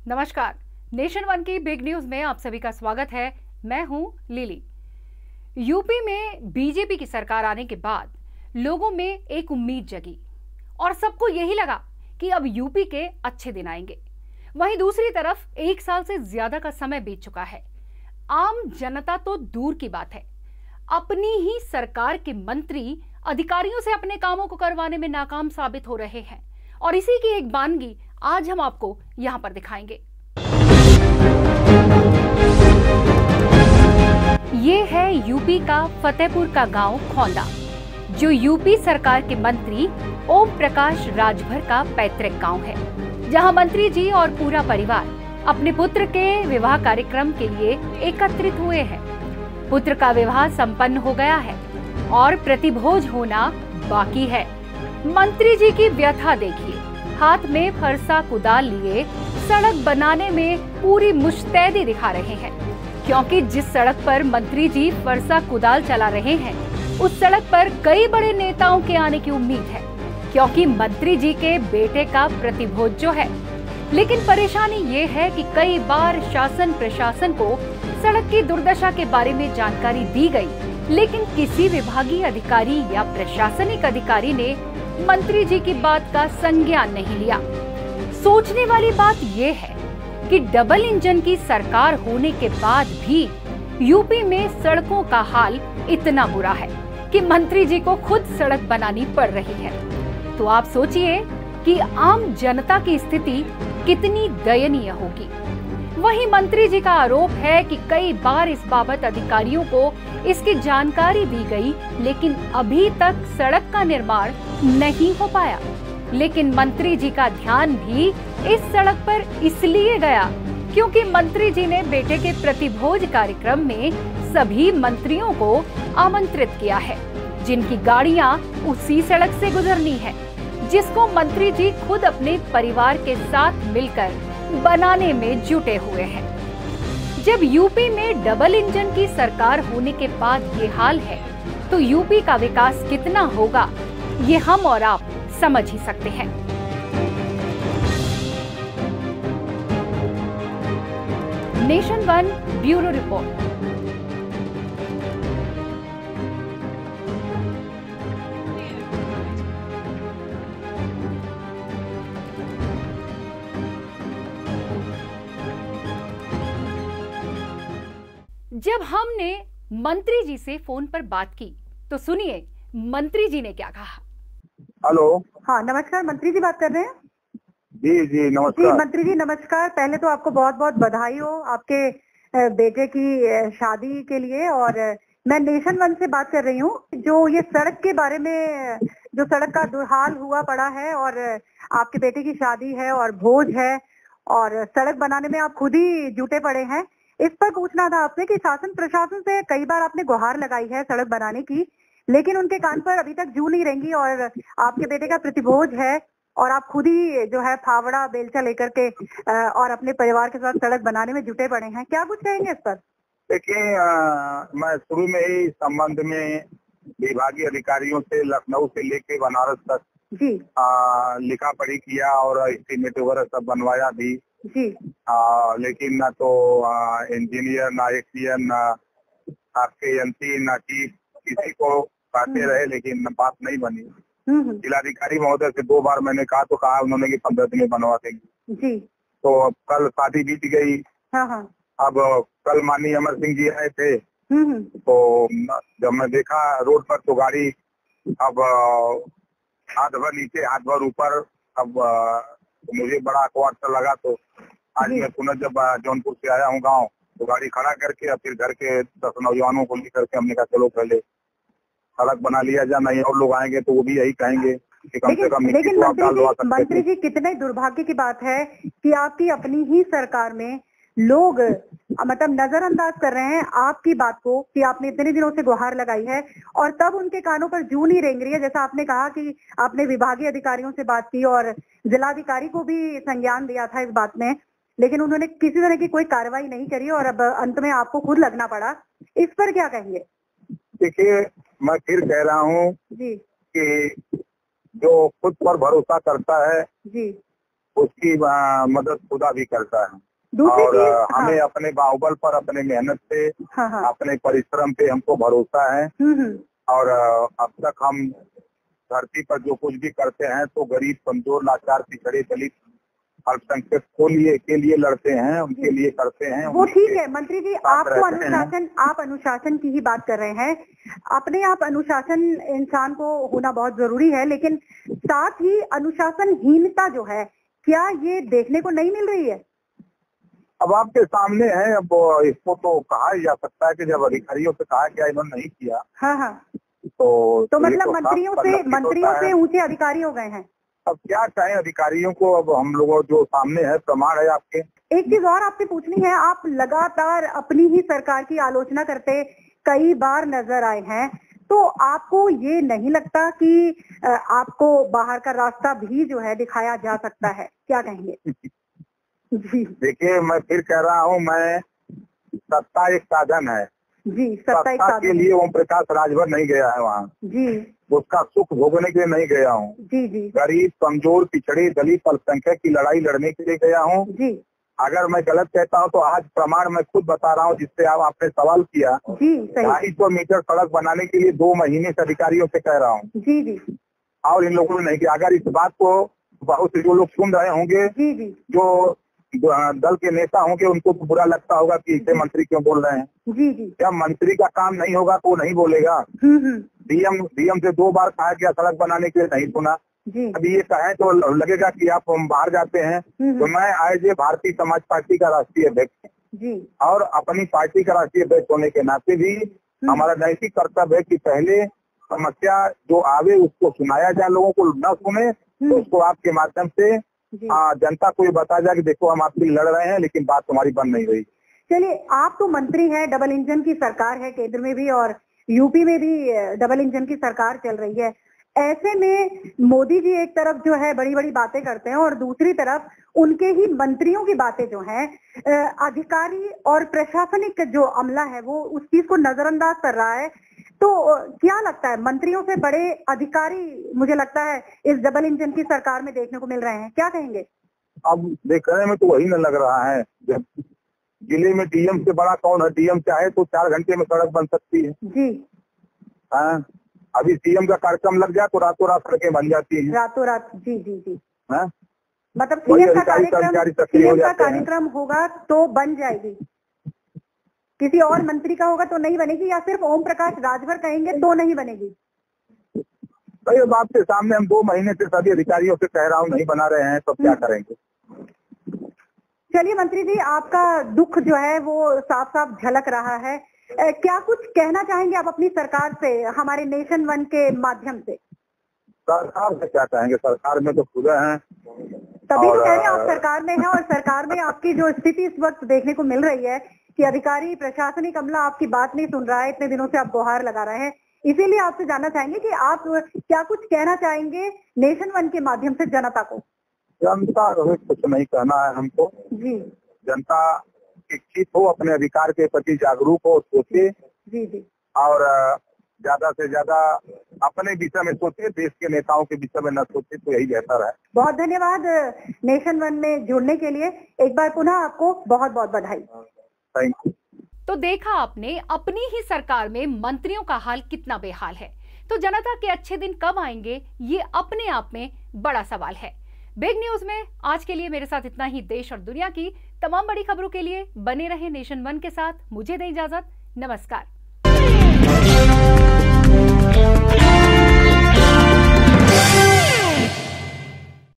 नमस्कार। Nation one की big news में आप सभी का स्वागत है। मैं हूं लिली। यूपी में बीजेपी की सरकार आने के बाद लोगों में एक उम्मीद जगी और सबको यही लगा कि अब यूपी के अच्छे दिन आएंगे। वहीं दूसरी तरफ 1 साल से ज्यादा का समय बीत चुका है। आम जनता तो दूर की बात है, अपनी ही सरकार के मंत्री अधिकारियों से अपने कामों को करवाने में नाकाम साबित हो रहे हैं और इसी की एक वानगी आज हम आपको यहां पर दिखाएंगे। ये है यूपी का फतेहपुर का गांव खौंदा, जो यूपी सरकार के मंत्री ओम प्रकाश राजभर का पैतृक गांव है, जहां मंत्री जी और पूरा परिवार अपने पुत्र के विवाह कार्यक्रम के लिए एकत्रित हुए हैं। पुत्र का विवाह संपन्न हो गया है और प्रतिभोज होना बाकी है। मंत्री जी की व्यथा देखिए, हाथ में फरसा कुदाल लिए सड़क बनाने में पूरी मुस्तैदी दिखा रहे हैं, क्योंकि जिस सड़क पर मंत्री जी फरसा कुदाल चला रहे हैं उस सड़क पर कई बड़े नेताओं के आने की उम्मीद है, क्योंकि मंत्री जी के बेटे का प्रतिभोज जो है। लेकिन परेशानी ये है कि कई बार शासन प्रशासन को सड़क की दुर्दशा के बारे में जानकारी दी गई, लेकिन किसी विभागीय अधिकारी या प्रशासनिक अधिकारी ने मंत्री जी की बात का संज्ञान नहीं लिया। सोचने वाली बात यह है कि डबल इंजन की सरकार होने के बाद भी यूपी में सड़कों का हाल इतना बुरा है कि मंत्री जी को खुद सड़क बनानी पड़ रही है। तो आप सोचिए कि आम जनता की स्थिति कितनी दयनीय होगी। वहीं मंत्री जी का आरोप है कि कई बार इस बाबत अधिकारियों को इसकी जानकारी दी गई, लेकिन अभी तक सड़क का निर्माण नहीं हो पाया। लेकिन मंत्री जी का ध्यान भी इस सड़क पर इसलिए गया क्योंकि मंत्री जी ने बेटे के प्रतिभोज कार्यक्रम में सभी मंत्रियों को आमंत्रित किया है, जिनकी गाड़ियां उसी सड़क से गुजरनी है, जिसको मंत्री जी खुद अपने परिवार के साथ मिलकर बनाने में जुटे हुए हैं। जब यूपी में डबल इंजन की सरकार होने के बाद ये हाल है, तो यूपी का विकास कितना होगा ये हम और आप समझ ही सकते हैं। Nation one bureau report. जब हमने मंत्री जी से फोन पर बात की तो सुनिए मंत्री जी ने क्या कहा। हेलो। हाँ, नमस्कार। मंत्री जी बात कर रहे हैं? जी जी नमस्कार। जी मंत्री जी नमस्कार। पहले तो आपको बहुत बहुत बधाई हो आपके बेटे की शादी के लिए। और मैं नेशन वन से बात कर रही हूँ। जो ये सड़क के बारे में, जो सड़क का दुहाल हुआ पड़ा है और आपके बेटे की शादी है और भोज है और सड़क बनाने में आप खुद ही जुटे पड़े हैं, इस पर पूछना था आपसे कि शासन प्रशासन से कई बार आपने गुहार लगाई है सड़क बनाने की, लेकिन उनके कान पर अभी तक जू नहीं रेंगी और आपके बेटे का प्रतिभोज है और आप खुद ही जो है फावड़ा बेलचा लेकर के और अपने परिवार के साथ सड़क बनाने में जुटे पड़े हैं। क्या कुछ कहेंगे इस पर? देखिए, मैं शुरू में ही संबंध में विभागीय अधिकारियों से लखनऊ से लेके बनारस तक जी लिखा पढ़ी किया और एस्टीमेट वगैरह सब बनवाया भी जी। लेकिन ना तो इंजीनियर, ना एक्सीएन, ना आपके एमसी, ना चीफ, किसी को कहते रहे लेकिन बात नहीं बनी। जिलाधिकारी महोदय से 2 बार मैंने कहा तो कहा उन्होंने कि 15 दिन में बनवा देंगे जी। तो कल शादी बीत गई। हाँ। अब कल माननीय अमर सिंह जी आए थे तो जब मैं देखा रोड पर तो गाड़ी अब हाथ भर नीचे हाथ भर ऊपर। अब तो मुझे बड़ा अखबार सा लगा तो आज मैं पुनः जब जौनपुर से आया हूँ गांव तो गाड़ी खड़ा करके फिर घर के 10 नौजवानों को लेकर के हमने कहा चलो पहले सड़क बना लिया जाए, नहीं और लोग आएंगे तो वो भी यही कहेंगे कि कम से कम लेकिन मंत्री जी कितने दुर्भाग्य की बात है कि आपकी अपनी ही सरकार में लोग मतलब नजरअंदाज कर रहे हैं आपकी बात को कि आपने इतने दिनों से गुहार लगाई है और तब उनके कानों पर जू नहीं रेंग रही है। जैसा आपने कहा कि आपने विभागीय अधिकारियों से बात की और जिलाधिकारी को भी संज्ञान दिया था इस बात में, लेकिन उन्होंने किसी तरह की कोई कार्रवाई नहीं करी और अब अंत में आपको खुद लगना पड़ा। इस पर क्या कहेंगे? देखिए, मैं फिर कह रहा हूँ जी कि जो खुद पर भरोसा करता है जी उसकी मदद खुदा भी करता है। दूसरी और चीज हमें अपने बाहुबल पर, अपने मेहनत से, हाँ। अपने परिश्रम पे हमको भरोसा है। और अब तक हम धरती पर जो कुछ भी करते हैं तो गरीब, कमजोर, लाचार, पिछड़े, दलित, अल्पसंख्यक के लिए लड़ते हैं, उनके लिए करते हैं। वो ठीक है मंत्री जी, आपको आप अनुशासन की ही बात कर रहे हैं। अपने आप अनुशासन इंसान को होना बहुत जरूरी है, लेकिन साथ ही अनुशासनहीनता जो है, क्या ये देखने को नहीं मिल रही है? अब आपके सामने है। अब इसको तो कहा जा सकता है कि जब अधिकारियों से कहा गया इन्होंने नहीं किया। हाँ। तो मतलब मंत्रियों से ऊंचे अधिकारी हो गए हैं। अब क्या चाहे अधिकारियों को। अब हम लोगों जो सामने है प्रमाण है आपके। एक चीज और आपसे पूछनी है, आप लगातार अपनी ही सरकार की आलोचना करते कई बार नजर आए हैं, तो आपको ये नहीं लगता कि आपको बाहर का रास्ता भी जो है दिखाया जा सकता है? क्या कहेंगे? जी देखिए, मैं फिर कह रहा हूँ, मैं सत्ता एक साधन है जी। सत्ता के लिए ओम प्रकाश राजभर नहीं गया है वहाँ जी। उसका सुख भोगने के लिए नहीं गया हूँ जी। गरीब, कमजोर, पिछड़े, दलित, अल्पसंख्यक की लड़ाई लड़ने के लिए गया हूँ जी। अगर मैं गलत कहता हूँ तो आज प्रमाण मैं खुद बता रहा हूँ, जिससे आपने सवाल किया जी। 250 मीटर सड़क बनाने के लिए 2 महीने से अधिकारियों से कह रहा हूँ जी। और इन लोगों ने नहीं किया। अगर इस बात को बहुत से जो लोग सुन रहे होंगे जी, जो दल के नेता होंगे, उनको तो बुरा लगता होगा कि इसे मंत्री क्यों बोल रहे हैं जी। जब मंत्री का काम नहीं होगा तो नहीं बोलेगा। डीएम से 2 बार कहा गया सड़क बनाने के लिए, नहीं सुना जी। अभी ये कहें तो लगेगा कि आप बाहर जाते हैं। तो मैं आज भारतीय समाज पार्टी का राष्ट्रीय अध्यक्ष जी, और अपनी पार्टी का राष्ट्रीय अध्यक्ष होने के नाते भी हमारा नैतिक कर्तव्य है कि पहले समस्या जो आवे उसको सुनाया जाए, लोगों को न सुने तो उसको आपके माध्यम से जनता को ये बता जाए कि देखो हम आपके लिए लड़ रहे हैं, लेकिन बात तुम्हारी बन नहीं रही। चलिए, आप तो मंत्री हैं, डबल इंजन की सरकार है, केंद्र में भी और यूपी में भी डबल इंजन की सरकार चल रही है। ऐसे में मोदी जी एक तरफ जो है बड़ी बड़ी बातें करते हैं और दूसरी तरफ उनके ही मंत्रियों की बातें जो हैं, अधिकारी और प्रशासनिक जो अमला है वो उस चीज को नजरअंदाज कर रहा है। तो क्या लगता है, मंत्रियों से बड़े अधिकारी मुझे लगता है इस डबल इंजन की सरकार में देखने को मिल रहे हैं, क्या कहेंगे? अब देखने में तो वही न लग रहा है। जब जिले में डीएम से बड़ा कौन है? डीएम चाहे तो 4 घंटे में सड़क बन सकती है जी। हाँ, अभी सीएम का कार्यक्रम लग जाए तो रातों रात सड़कें बन जाती हैं, रातों रात जी जी जी। हाँ, मतलब सीएम का कार्यक्रम होगा तो बन जाएगी, किसी और मंत्री का होगा तो नहीं बनेगी, या सिर्फ ओम प्रकाश राजभर कहेंगे तो नहीं बनेगी? तो ये बात के सामने हम 2 महीने से सभी अधिकारियों से कह रहा हूँ नहीं बना रहे हैं, तो क्या करेंगे? चलिए मंत्री जी, आपका दुख जो है वो साफ साफ झलक रहा है। क्या कुछ कहना चाहेंगे आप अपनी सरकार से, हमारे नेशन वन के माध्यम से? सरकार से क्या कहेंगे, सरकार में तो खुद हैं, तभी तो कह रहे हैं आप सरकार में हैं, और सरकार में आपकी जो स्थिति इस वक्त देखने को मिल रही है कि अधिकारी, प्रशासनिक अमला आपकी बात नहीं सुन रहा है, इतने दिनों से आप गुहार लगा रहे हैं। इसीलिए आपसे जानना चाहेंगे कि आप क्या कुछ कहना चाहेंगे नेशन वन के माध्यम से जनता को? जनता को कुछ नहीं कहना है हमको जी। जनता शिक्षित हो, अपने अधिकार के प्रति जागरूक हो, सोचे जी जी, और ज्यादा से ज्यादा अपने विषय में सोचे, देश के नेताओं के विषय में न सोचे, तो यही बेहतर है। बहुत धन्यवाद नेशन वन में जुड़ने के लिए। एक बार पुनः आपको बहुत बहुत बधाई। Thank you. तो देखा आपने, अपनी ही सरकार में मंत्रियों का हाल कितना बेहाल है। तो जनता के अच्छे दिन कब आएंगे, ये अपने आप में बड़ा सवाल है। बिग न्यूज में आज के लिए मेरे साथ इतना ही। देश और दुनिया की तमाम बड़ी खबरों के लिए बने रहे नेशन वन के साथ। मुझे दें इजाजत, नमस्कार।